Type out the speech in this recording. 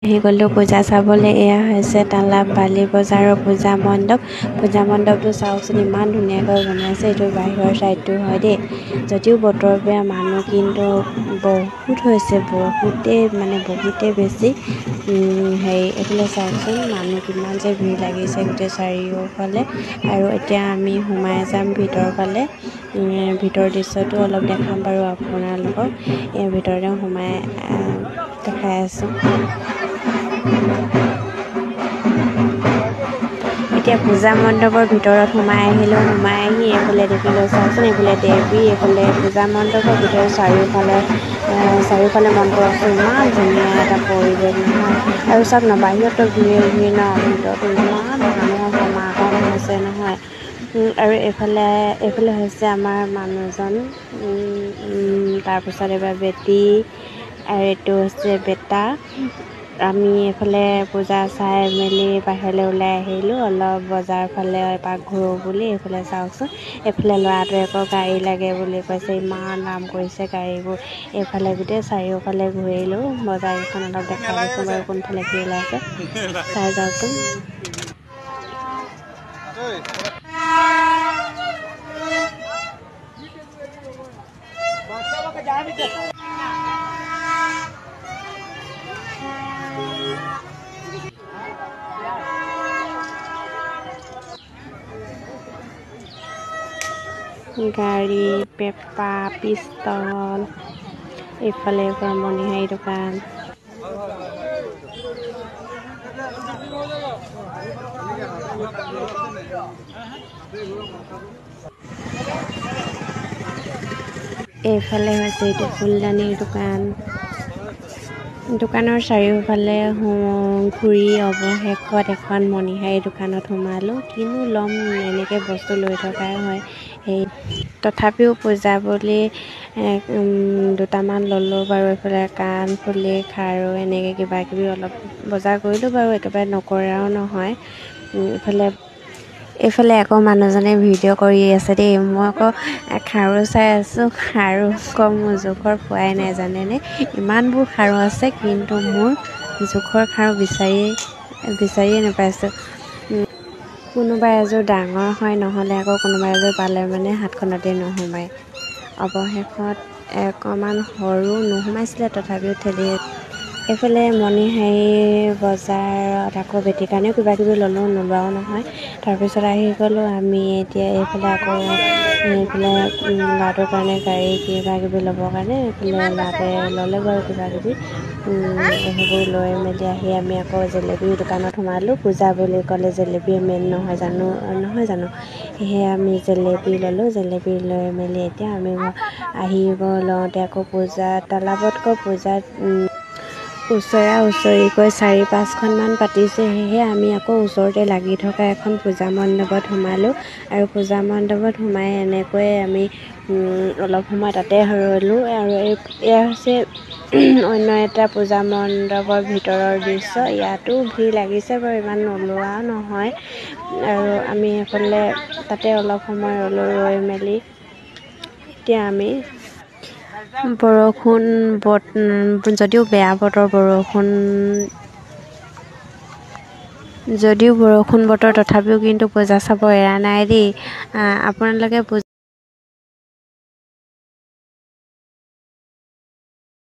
আহি গ'লো পূজা চাবলৈ। এয়া হৈছে তালাপ বালি বজাৰৰ পূজা মণ্ডপ। পূজা মণ্ডপটো চাওকচোন, ইমান ধুনীয়াকৈ বনাইছে। এইটো বাহিৰৰ ছাইডটো হয় দেই। যদিও বতৰ বেয়া, মানুহ কিন্তু বহুত হৈছে, বহুতেই বেছি। এইফালে চাওকচোন, মানুহ কিমান যে ভিৰ লাগিছে গোটেই চাৰিওফালে। আৰু এতিয়া আমি সোমাই যাম ভিতৰৰ ফালে। ভিতৰৰ দৃশ্যটো অলপ দেখাম বাৰু আপোনালোকক। ভিতৰতে সোমাই দেখাই আছোঁ। এতিয়া পূজা মণ্ডপৰ ভিতৰত সোমাই আহিলোঁ। সোমাই আহি এইফালে দেখিলোঁ, চাওকচোন, এইফালে দেৱী, এইফালে পূজা মণ্ডপৰ ভিতৰত চাৰিওফালে মণ্ডপ আছে। ইমান ধুনীয়া এটা পৰিৱেশ নহয়। আৰু চাওক ন, বাহিৰতো ভিৰ ন, ভিতৰতো ইমান মানুহৰ সমাগম হৈছে নহয়। আৰু এইফালে হৈছে আমাৰ মানুহজন, তাৰপিছত এইবাৰ বেটী, আৰু এইটো হৈছে বেটা। আমি এইফালে পূজা চাই মেলি বাহিৰলৈ ওলাই আহিলোঁ। অলপ বজাৰ ফালে এপাক ঘূৰোঁ বুলি। এইফালে চাওকচোন, এইফালে ল'ৰাটোৱে আকৌ গাড়ী লাগে বুলি কৈছে। ইমান দাম কৰিছে গাড়ীবোৰ। এইফালে গোটেই চাৰিওফালে ঘূৰিলোঁ। বজাৰকেইখন অলপ দেখাই দিছোঁ বাৰু, কোনফালে কি ওলাইছে চাই যাওকচোন। গাড়ী, পেপা, পিষ্টল, এইফালে মণিহাৰী দোকান। এইফালে হৈছে এইটো ফুলদানিৰ দোকান। দোকানৰ চাৰিওফালে ঘূৰি অৱশেষত এখন মণিহাৰী দোকানত সোমালোঁ। কিনো ল'ম, এনেকৈ বস্তু লৈ থকাই হয়। তথাপিও পূজা বুলি দুটামান ল'লোঁ বাৰু। এইফালে কাণফুলি, খাৰু, এনেকৈ কিবাকিবি অলপ বজাৰ কৰিলোঁ বাৰু, একেবাৰে নকৰাও নহয়। এইফালে আকৌ মানুহজনে ভিডিঅ' কৰি আছে দেই। মই আকৌ খাৰু চাই আছোঁ। খাৰু আকৌ মোৰ জোখৰ পোৱাই নাই, জানেনে। ইমানবোৰ খাৰু আছে, কিন্তু মোৰ জোখৰ খাৰু বিচাৰিয়ে নাপাইছোঁ। কোনোবা এযোৰ ডাঙৰ হয়, নহ'লে আকৌ কোনোবা এযোৰ পালে মানে হাতখনতে নোসোমায়। অৱশেষত অকণমান সৰু নোসোমাইছিলে, তথাপিও ঠেলি। এইফালে মণিহাৰী বজাৰত আকৌ বেটীৰ কাৰণেও কিবাকিবি ল'লোঁ, নোলোৱাও নহয়। তাৰপিছত আহি গ'লোঁ আমি এতিয়া এইফালে ল'ৰাটোৰ কাৰণে গাড়ী কিবাকিবি ল'বৰ কাৰণে। এইফালে ল'ৰাটোৱে ল'লে বাৰু কিবাকিবি। সেইবোৰ লৈ মেলি আহি আমি আকৌ জেলেপীৰ দোকানত সোমালোঁ। পূজা বুলি ক'লে জেলেপীয়ে মেইন নহয় জানো। সেয়ে আমি জেলেপী ল'লোঁ। জেলেপী লৈ মেলি এতিয়া আমি আহিব লওঁতে আকৌ তালাবতকৈ পূজাত ওচৰিকৈ 4-5খনমান পাতিছে। সেয়েহে আমি আকৌ ওচৰতে লাগি থকা এখন পূজা মণ্ডপত সোমালোঁ। আৰু পূজা মণ্ডপত সোমাই এনেকৈয়ে আমি অলপ সময় তাতে ৰ'লোঁ। আৰু এয়া হৈছে অন্য এটা পূজা মণ্ডপৰ ভিতৰৰ দৃশ্য। ইয়াতো ভিৰ লাগিছে বাৰু, ইমান নোলোৱা নহয়। আৰু আমি এইফালে তাতে অলপ সময় ৰ'লোঁ। ৰৈ মেলি এতিয়া আমি যদিও বেয়া বতৰ, বৰষুণ বতৰ, তথাপিও কিন্তু পূজা চাব এৰা নাই দেই। আপোনালোকে